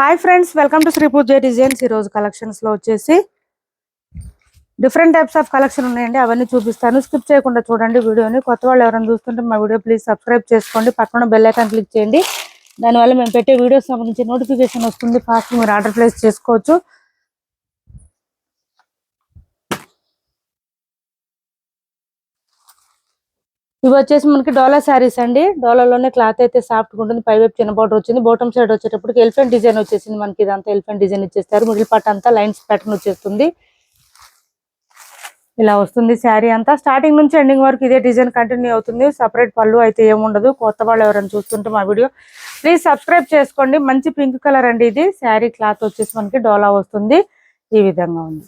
Hi friends, welcome to Shri Pooja designs. ఈరోజు collections లో వచ్చేసి డిఫరెంట్ టైప్స్ ఆఫ్ కలెక్షన్ ఉన్నాయండి. అవన్నీ చూపిస్తాను, స్కిప్ చేయకుండా చూడండి వీడియోని. కొత్త వాళ్ళు ఎవరైనా చూస్తుంటే మా వీడియో ప్లీజ్ సబ్స్క్రైబ్ చేసుకోండి, పక్కన బెల్ ఐకాన్ క్లిక్ చేయండి. దానివల్ల మేము పెట్టే వీడియోస్ సంబంధించి నోటిఫికేషన్ వస్తుంది. ఫాస్ట్ మీరు ఆర్డర్ ప్లేస్ చేసుకోవచ్చు. ఇవి వచ్చేసి మనకి డోలా శారీస్ అండి. డోలాలోనే క్లాత్ అయితే సాఫ్ట్ గా ఉంటుంది. పైవైపు చిన్న బార్డర్ వచ్చింది. బాటమ్ సైడ్ వచ్చేటప్పటికి ఎలిఫెంట్ డిజైన్ వచ్చేసింది. మనకి ఇదంతా ఎలిఫెంట్ డిజైన్ ఇచ్చేస్తారు. మిడిల్ పార్ట్ అంతా లైన్స్ ప్యాటర్న్ వచ్చేస్తుంది. ఇలా వస్తుంది శారీ అంతా. స్టార్టింగ్ నుంచి ఎండింగ్ వరకు ఇదే డిజైన్ కంటిన్యూ అవుతుంది. సపరేట్ పళ్ళు అయితే ఏముండదు. కొత్త వాళ్ళు ఎవరైనా చూస్తుంటే మా వీడియో ప్లీజ్ సబ్స్క్రైబ్ చేసుకోండి. మంచి పింక్ కలర్ అండి ఇది. శారీ క్లాత్ వచ్చేసి మనకి డోలా వస్తుంది. ఈ విధంగా ఉంది.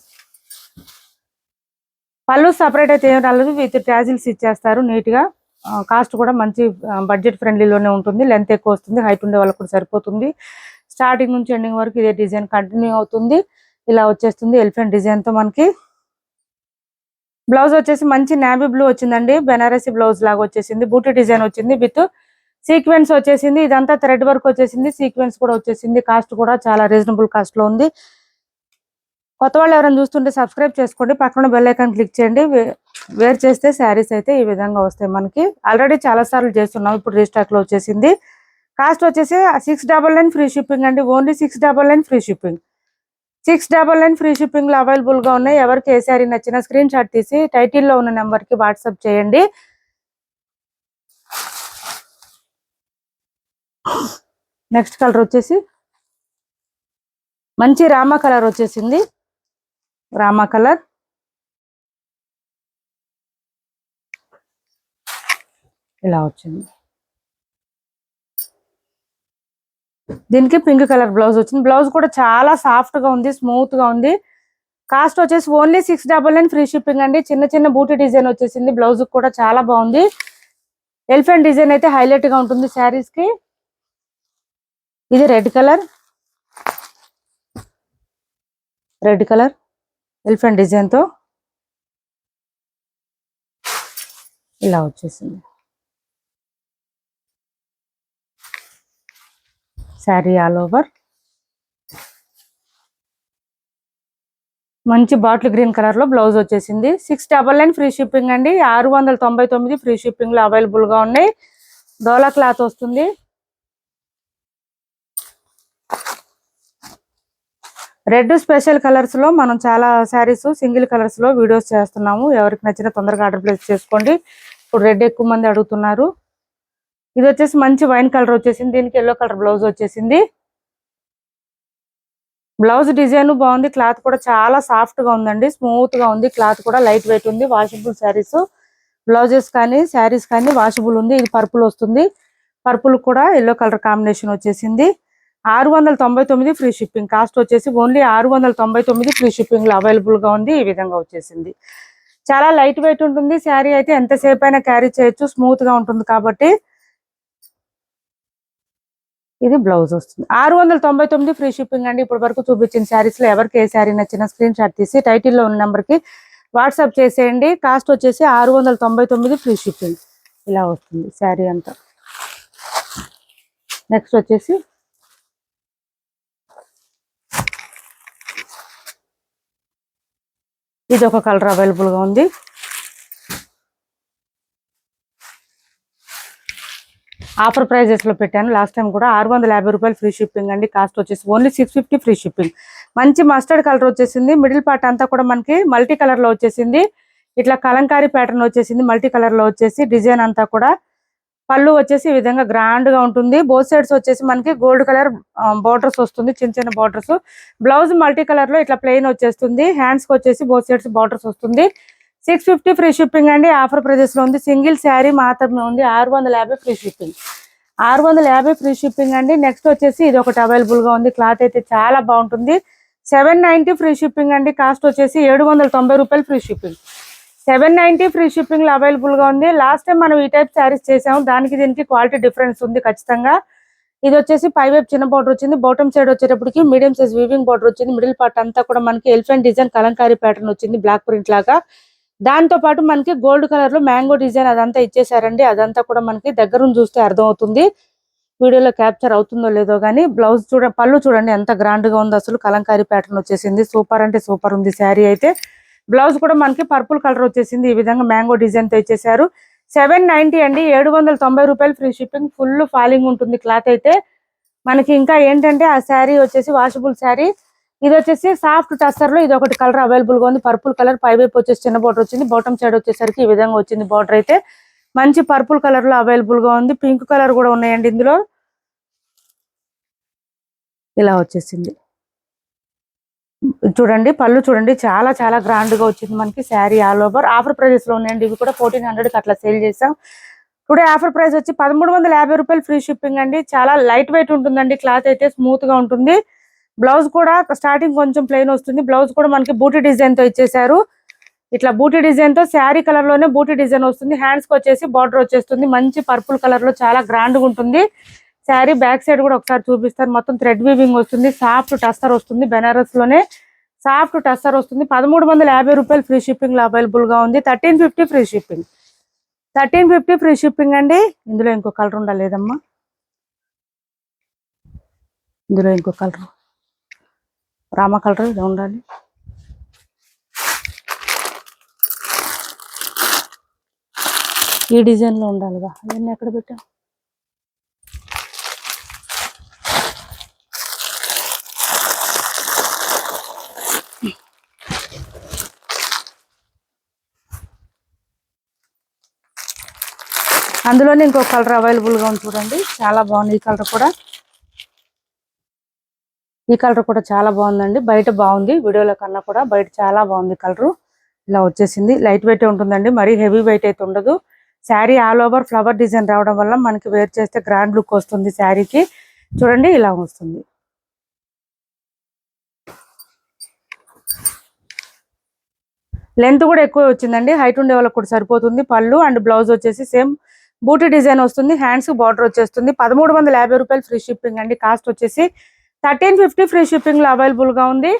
పళ్ళు సపరేట్ అయితే ఏం రాలేదు. విత్ ట్యాజిల్స్ ఇచ్చేస్తారు నీట్ గా. కాస్ట్ కూడా మంచి బడ్జెట్ ఫ్రెండ్లీలోనే ఉంటుంది. లెంత్ ఎక్కువ వస్తుంది. హైట్ ఉండే వాళ్ళకి కూడా సరిపోతుంది. స్టార్టింగ్ నుంచి ఎండింగ్ వరకు ఇదే డిజైన్ కంటిన్యూ అవుతుంది. ఇలా వచ్చేస్తుంది ఎలిఫెంట్ డిజైన్ తో. మనకి బ్లౌజ్ వచ్చేసి మంచి నావీ బ్లూ వచ్చిందండి. బెనారసి బ్లౌజ్ లాగా వచ్చేసింది. బూటీ డిజైన్ వచ్చింది విత్ సీక్వెన్స్ వచ్చేసింది. ఇదంతా థ్రెడ్ వర్క్ వచ్చేసింది. సీక్వెన్స్ కూడా వచ్చేసింది. కాస్ట్ కూడా చాలా రీజనబుల్ కాస్ట్ లో ఉంది. కొత్త వాళ్ళు ఎవరైనా చూస్తుంటే సబ్స్క్రైబ్ చేసుకోండి, పక్కన బెల్ ఐకాన్ క్లిక్ చేయండి. వేర్ చేస్తే శారీస్ అయితే ఈ విధంగా వస్తాయి. మనకి ఆల్రెడీ చాలా సార్లు చేస్తున్నాం, ఇప్పుడు రీస్టాక్ లో వచ్చేసింది. కాస్ట్ వచ్చేసి 699 ఫ్రీ షిప్పింగ్ అండి. Only 699 free shipping. 699 free shipping లో అవైలబుల్ గా ఉన్నాయి. ఎవరికి ఏ శారీ నచ్చినా స్క్రీన్ షాట్ తీసి టైటిల్లో ఉన్న నెంబర్ కి వాట్సాప్ చేయండి. నెక్స్ట్ కలర్ వచ్చేసి మంచి రామా కలర్ వచ్చేసింది. రామా కలర్ ఇలా వచ్చింది. దీనికి పింక్ కలర్ బ్లౌజ్ వచ్చింది. బ్లౌజ్ కూడా చాలా సాఫ్ట్ గా ఉంది, స్మూత్ గా ఉంది. కాస్ట్ వచ్చేసి ఓన్లీ 699 ఫ్రీ షిప్పింగ్ అండి. చిన్న చిన్న బూటీ డిజైన్ వచ్చేసింది. బ్లౌజ్ కూడా చాలా బాగుంది. ఎలిఫెంట్ డిజైన్ అయితే హైలైట్ గా ఉంటుంది శారీస్ కి. ఇది రెడ్ కలర్ ఎలిఫెంట్ డిజైన్ తో ఇలా వచ్చేసింది శారీ ఆల్ ఓవర్. మంచి బాటిల్ గ్రీన్ కలర్ లో బ్లౌజ్ వచ్చేసింది. 699 ఫ్రీ షిప్పింగ్ అండి. 699 ఫ్రీ షిప్పింగ్ లో అవైలబుల్ గా ఉన్నాయి. డోలా క్లాత్ వస్తుంది. రెడ్ స్పెషల్ కలర్స్ లో మనం చాలా శారీస్ సింగిల్ కలర్స్ లో వీడియోస్ చేస్తున్నాము. ఎవరికి నచ్చినా తొందరగా ఆర్డర్ ప్లేస్ చేసుకోండి. ఇప్పుడు రెడ్ ఎక్కువ మంది అడుగుతున్నారు. ఇది వచ్చేసి మంచి వైన్ కలర్ వచ్చేసింది. దీనికి ఎల్లో కలర్ బ్లౌజ్ వచ్చేసింది. బ్లౌజ్ డిజైన్ బాగుంది. క్లాత్ కూడా చాలా సాఫ్ట్ గా ఉందండి, స్మూత్ గా ఉంది. క్లాత్ కూడా లైట్ వెయిట్ ఉంది. వాషబుల్ శారీస్, బ్లౌజెస్ కానీ శారీస్ కానీ వాషబుల్ ఉంది. ఇది పర్పుల్ వస్తుంది. పర్పుల్ కూడా ఎల్లో కలర్ కాంబినేషన్ వచ్చేసింది. 699 ఫ్రీ షిప్పింగ్. కాస్ట్ వచ్చేసి ఓన్లీ 699 ఫ్రీ షిప్పింగ్ లో అవైలబుల్ గా ఉంది. ఈ విధంగా వచ్చేసింది. చాలా లైట్ వెయిట్ ఉంటుంది. శారీ అయితే ఎంతసేపు అయినా క్యారీ చేయొచ్చు, స్మూత్ గా ఉంటుంది కాబట్టి. ఇది బ్లౌజ్ వస్తుంది. 699 ఫ్రీ షిప్పింగ్ అండి. ఇప్పటి వరకు చూపించిన శారీస్ లో ఎవరికి ఏ శారీ నచ్చినా స్క్రీన్ షాట్ తీసి టైటిల్లో ఉన్న నెంబర్ కి వాట్సాప్ చేసేయండి. కాస్ట్ వచ్చేసి 699 ఫ్రీ షిప్పింగ్. ఇలా వస్తుంది శారీ అంతా. నెక్స్ట్ వచ్చేసి ఇది ఒక కలర్ అవైలబుల్ గా ఉంది. ఆఫర్ ప్రైజెస్ లో పెట్టాను లాస్ట్ టైం కూడా. 650 రూపాయలు ఫ్రీ షిప్పింగ్ అండి. కాస్ట్ వచ్చేసి ఓన్లీ 650 ఫ్రీ షిప్పింగ్. మంచి మస్టర్డ్ కలర్ వచ్చేసింది. మిడిల్ పార్ట్ అంతా కూడా మనకి మల్టీ కలర్ లో వచ్చేసింది. ఇట్లా కలంకారీ ప్యాటర్న్ వచ్చేసింది. మల్టీ కలర్ లో వచ్చేసి డిజైన్ అంతా కూడా. పళ్ళు వచ్చేసి ఈ విధంగా గ్రాండ్ గా ఉంటుంది. బోత్ సైడ్స్ వచ్చేసి మనకి గోల్డ్ కలర్ బోర్డర్స్ వస్తుంది, చిన్న చిన్న బోర్డర్స్. బ్లౌజ్ మల్టీ కలర్ లో ఇట్లా ప్లెయిన్ వచ్చేస్తుంది. హ్యాండ్స్ కి వచ్చేసి బోత్ సైడ్స్ బోర్డర్స్ వస్తుంది. 650 ఫ్రీ షిప్పింగ్ అండి. ఆఫర్ ప్రైజెస్ లో ఉంది. సింగిల్ శారీ మాత్రమే ఉంది. 650 ఫ్రీ షిప్పింగ్. 650 ఫ్రీ షిప్పింగ్ అండి. నెక్స్ట్ వచ్చేసి ఇది ఒకటి అవైలబుల్ గా ఉంది. క్లాత్ అయితే చాలా బాగుంటుంది. 790 ఫ్రీ షిప్పింగ్ అండి. కాస్ట్ వచ్చేసి 790 రూపాయలు ఫ్రీ షిప్పింగ్. 790 ఫ్రీ షిప్పింగ్ లో అవైలబుల్ గా ఉంది. లాస్ట్ టైం మనం ఈ టైప్ శారీస్ చేసాము. దానికి దీనికి క్వాలిటీ డిఫరెన్స్ ఉంది ఖచ్చితంగా. ఇది వచ్చేసి పైవైపు చిన్న బార్డర్ వచ్చింది. బాటమ్ సైడ్ వచ్చేటప్పటికి మీడియం సైజ్ వీవింగ్ బార్డర్ వచ్చింది. మిడిల్ పార్ట్ అంతా కూడా మనకి ఎలిఫెంట్ డిజైన్ కలంకారీ ప్యాటర్న్ వచ్చింది, బ్లాక్ ప్రింట్ లాగా. దాంతో పాటు మనకి గోల్డ్ కలర్ లో మ్యాంగో డిజైన్ అదంతా ఇచ్చేసారండి. అదంతా కూడా మనకి దగ్గర చూస్తే అర్థం అవుతుంది. వీడియోలో క్యాప్చర్ అవుతుందో లేదో కానీ బ్లౌజ్ పళ్ళు చూడండి ఎంత గ్రాండ్ గా ఉందో, అసలు కలంకారీ ప్యాటర్న్ వచ్చేసింది. సూపర్ అంటే సూపర్ ఉంది శారీ అయితే. బ్లౌజ్ కూడా మనకి పర్పుల్ కలర్ వచ్చేసింది. ఈ విధంగా మ్యాంగో డిజైన్ తో ఇచ్చేసారు. 790 అండి, 790 రూపాయలు ఫ్రీ షిప్పింగ్. ఫుల్ ఫాలింగ్ ఉంటుంది క్లాత్ అయితే. మనకి ఇంకా ఏంటంటే ఆ శారీ వచ్చేసి వాషబుల్ శారీ. ఇది వచ్చేసి సాఫ్ట్ టస్సర్ లో ఇది ఒకటి కలర్ అవైలబుల్ గా ఉంది, పర్పుల్ కలర్. పై వైపు వచ్చేసి చిన్న బోర్డర్ వచ్చింది, బాటమ్ సైడ్ వచ్చేసరికి ఈ విధంగా వచ్చింది బోర్డర్ అయితే. మంచి పర్పుల్ కలర్ లో అవైలబుల్ గా ఉంది. పింక్ కలర్ కూడా ఉన్నాయండి ఇందులో. ఇలా వచ్చేసింది చూడండి. పళ్ళు చూడండి చాలా చాలా గ్రాండ్ గా వచ్చింది మనకి sari. All over offer prices లో ఉన్నాయండి. ఇవి కూడా 1400 అట్లా సేల్ చేసాం. టుడే ఆఫర్ ప్రైస్ వచ్చి 1350 రూపాయలు ఫ్రీ షిప్పింగ్ అండి. చాలా లైట్ వెయిట్ ఉంటుందండి క్లాత్ అయితే, స్మూత్ గా ఉంటుంది. బ్లౌజ్ కూడా స్టార్టింగ్ కొంచెం ప్లెయిన్ వస్తుంది. బ్లౌజ్ కూడా మనకి బూటీ డిజైన్ తో ఇచ్చేసారు. ఇట్లా బూటీ డిజైన్ తో శారీ కలర్ లోనే బూటీ డిజైన్ వస్తుంది. హ్యాండ్స్ కి వచ్చేసి బార్డర్ వచ్చేస్తుంది. మంచి పర్పుల్ కలర్ లో చాలా గ్రాండ్ గా ఉంటుంది శారీ. బ్యాక్ సైడ్ కూడా ఒకసారి చూపిస్తాను. మొత్తం థ్రెడ్ వీవింగ్ వస్తుంది. సాఫ్ట్ టస్సర్ వస్తుంది. బెనారస్ లోనే సాఫ్ట్ టస్సర్ వస్తుంది. 1350 రూపాయలు ఫ్రీ షిప్పింగ్ లో అవైలబుల్ గా ఉంది. 1350 ఫ్రీ షిప్పింగ్. 1350 ఫ్రీ షిప్పింగ్ అండి. ఇందులో ఇంకో కలర్ ఉండలేదమ్మా, ఇందులో ఇంకో కలర్ రామా కలర్ ఇది ఉండాలి. ఈ డిజైన్ లో ఉండాలిగా, అవన్నీ ఎక్కడ పెట్టా. అందులోనే ఇంకో కలర్ అవైలబుల్ గా ఉంది చూడండి. చాలా బాగుంది ఈ కలర్ కూడా. ఈ కలర్ కూడా చాలా బాగుందండి. బయట బాగుంది, వీడియోలో కన్నా కూడా బయట చాలా బాగుంది కలర్. ఇలా వచ్చేసింది. లైట్ వెయిట్ ఉంటుందండి, మరీ హెవీ వెయిట్ అయితే ఉండదు. Sari all over flower design రావడం వల్ల మనకి వేర్ చేస్తే గ్రాండ్ లుక్ వస్తుంది శారీకి. చూడండి ఇలా వస్తుంది. లెంత్ కూడా ఎక్కువ వచ్చిందండి, హైట్ ఉండే వాళ్ళకి కూడా సరిపోతుంది. పళ్ళు అండ్ బ్లౌజ్ వచ్చేసి సేమ్ బూటీ డిజైన్ వస్తుంది. హ్యాండ్స్ బార్డర్ వచ్చేస్తుంది. 1350 రూపాయలు ఫ్రీ షిప్పింగ్ అండి. కాస్ట్ వచ్చేసి 1350 ఫ్రీ షిప్పింగ్ లో అవైలబుల్ గా ఉంది.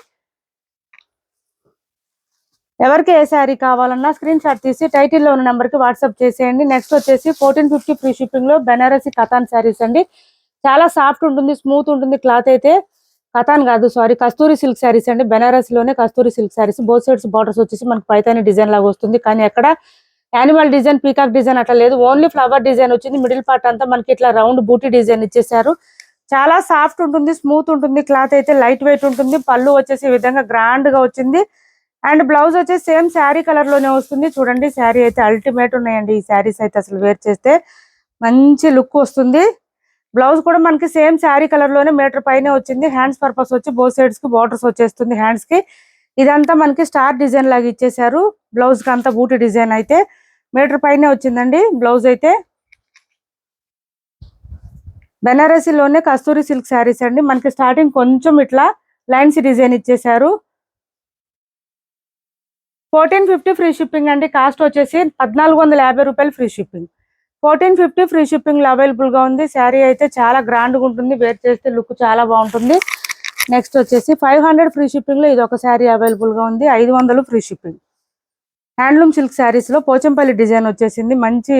ఎవరికి ఏ శారీ కావాలన్నా స్క్రీన్ షాట్ తీసి టైటిల్ లో ఉన్న నెంబర్ కి వాట్సాప్ చేసేయండి. నెక్స్ట్ వచ్చేసి 1450 ఫ్రీ షిప్పింగ్ లో బెనారసి కథాన్ శారీస్ అండి. చాలా సాఫ్ట్ ఉంటుంది, స్మూత్ ఉంటుంది క్లాత్ అయితే. కథాన్ కాదు సారీ, కస్తూరి సిల్క్ శారీస్ అండి. బెనారస్ లోనే Kasturi silk saris. Both sides borders వచ్చేసి మనకి పైతాని డిజైన్ లాగా వస్తుంది, కానీ ఎక్కడ యానిమల్ డిజైన్ పీకాక్ డిజైన్ అట్లా లేదు. ఓన్లీ ఫ్లవర్ డిజైన్ వచ్చింది. మిడిల్ పార్ట్ అంతా మనకి ఇట్లా రౌండ్ బూటీ డిజైన్ ఇచ్చేసారు. చాలా సాఫ్ట్ ఉంటుంది, స్మూత్ ఉంటుంది క్లాత్ అయితే. లైట్ వెయిట్ ఉంటుంది. పళ్ళు వచ్చేసి ఈ విధంగా గ్రాండ్ గా వచ్చింది. అండ్ బ్లౌజ్ వచ్చేసి సేమ్ శారీ కలర్ లోనే వస్తుంది. చూడండి శారీ అయితే అల్టిమేట్ ఉన్నాయండి ఈ శారీస్ అయితే. అసలు వేర్ చేస్తే మంచి లుక్ వస్తుంది. బ్లౌజ్ కూడా మనకి సేమ్ శారీ కలర్ లోనే మీటర్ పైనే వచ్చింది. హ్యాండ్స్ పర్పస్ వచ్చి బోత్ సైడ్స్ కి బార్డర్స్ వచ్చేస్తుంది హ్యాండ్స్ కి. ఇదంతా మనకి స్టార్ డిజైన్ లాగా ఇచ్చేసారు. బ్లౌజ్ కి అంతా బూటీ డిజైన్ అయితే మీటర్ పైనే వచ్చిందండి బ్లౌజ్ అయితే. బెనారసీలోనే కస్తూరి సిల్క్ శారీస్ అండి. మనకి స్టార్టింగ్ కొంచెం ఇట్లా లైన్స్ డిజైన్ ఇచ్చేసారు. 1450 ఫ్రీ షిప్పింగ్ అండి. కాస్ట్ వచ్చేసి 1450 రూపాయలు ఫ్రీ షిప్పింగ్. 1450 ఫ్రీ షిప్పింగ్ లో అవైలబుల్ గా ఉంది. శారీ అయితే చాలా గ్రాండ్ గా ఉంటుంది, వేర్ చేస్తే లుక్ చాలా బాగుంటుంది. నెక్స్ట్ వచ్చేసి 500 ఫ్రీ షిప్పింగ్ లో ఇది ఒక శారీ అవైలబుల్ గా ఉంది. 500 free shipping. Handloom silk saris లో పోచంపల్లి డిజైన్ వచ్చేసింది. మంచి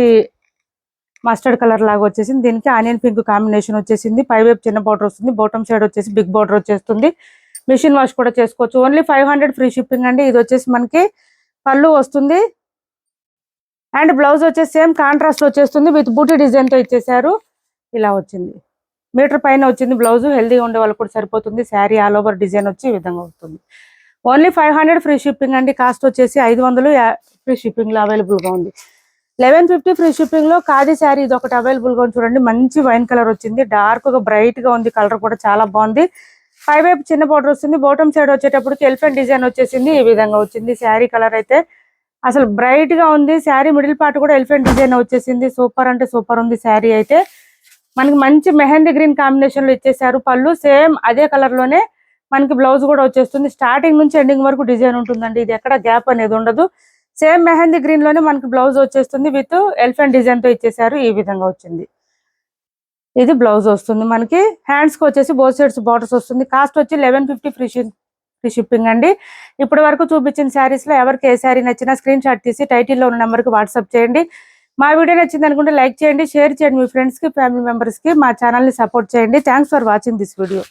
మస్టర్డ్ కలర్ లాగా వచ్చేసింది. దీనికి ఆనియన్ పింక్ కాంబినేషన్ వచ్చేసింది. పై వైపు చిన్న బార్డర్ వస్తుంది, బాటమ్ సైడ్ వచ్చేసి బిగ్ బార్డర్ వచ్చేస్తుంది. మిషన్ వాష్ కూడా చేసుకోవచ్చు. ఓన్లీ 500 ఫ్రీ షిప్పింగ్ అండి. ఇది వచ్చేసి మనకి పళ్ళు వస్తుంది. అండ్ బ్లౌజ్ వచ్చేసి సేమ్ కాంట్రాస్ట్ వచ్చేస్తుంది విత్ బూటీ డిజైన్ తో ఇచ్చేసారు. ఇలా వచ్చింది. మీటర్ పైన వచ్చింది బ్లౌజ్. హెల్దీగా ఉండే వాళ్ళు కూడా సరిపోతుంది. శారీ ఆల్ ఓవర్ డిజైన్ వచ్చి ఈ విధంగా వస్తుంది. ఓన్లీ 500 ఫ్రీ షిప్పింగ్ అండి. కాస్ట్ వచ్చేసి 500 ఫ్రీ షిప్పింగ్ లో అవైలబుల్ గా ఉంది. 1150 ఫ్రీ షిప్పింగ్ లో ఖాదీ శారీ ఇది ఒకటి అవైలబుల్ గా ఉంది. చూడండి మంచి వైన్ కలర్ వచ్చింది. డార్క్ గా బ్రైట్ గా ఉంది. కలర్ కూడా చాలా బాగుంది. పై వైపు చిన్న బార్డర్ వస్తుంది. బాటమ్ సైడ్ వచ్చేటప్పటికి ఎలిఫెంట్ డిజైన్ వచ్చేసింది. ఈ విధంగా వచ్చింది. శారీ కలర్ అయితే అసలు బ్రైట్ గా ఉంది. శారీ మిడిల్ పార్ట్ కూడా ఎలిఫెంట్ డిజైన్ వచ్చేసింది. సూపర్ అంటే సూపర్ ఉంది శారీ అయితే. మనకి మంచి మెహందీ గ్రీన్ కాంబినేషన్ లో ఇచ్చేసారు. పళ్ళు సేమ్ అదే కలర్ లోనే మనకి బ్లౌజ్ కూడా వచ్చేస్తుంది. స్టార్టింగ్ నుంచి ఎండింగ్ వరకు డిజైన్ ఉంటుందండి. ఇది ఎక్కడ గ్యాప్ అనేది ఉండదు. సేమ్ మెహందీ గ్రీన్ లోనే మనకి బ్లౌజ్ వచ్చేస్తుంది విత్ ఎలిఫెంట్ డిజైన్ తో ఇచ్చేసారు. ఈ విధంగా వచ్చింది. ఇది బ్లౌజ్ వస్తుంది. మనకి హ్యాండ్స్ కి వచ్చేసి బోత్ సైడ్స్ బార్డర్స్ వస్తుంది. కాస్ట్ వచ్చి 1150 ఫ్రీ షిప్పింగ్ అండి. ఇప్పటి వరకు చూపించిన శారీస్ లో ఎవరికి ఏ శారీ నచ్చినా స్క్రీన్ షాట్ తీసి టైటిల్ లో ఉన్న నెంబర్ కి వాట్సాప్ చేయండి. మా వీడియో నచ్చింది అనుకుంటే లైక్ చేయండి, షేర్ చేయండి, మీ ఫ్రెండ్స్ కి ఫ్యామిలీ మెంబర్స్ కి మా ఛానల్ ని సపోర్ట్ చేయండి. Thanks for watching this video.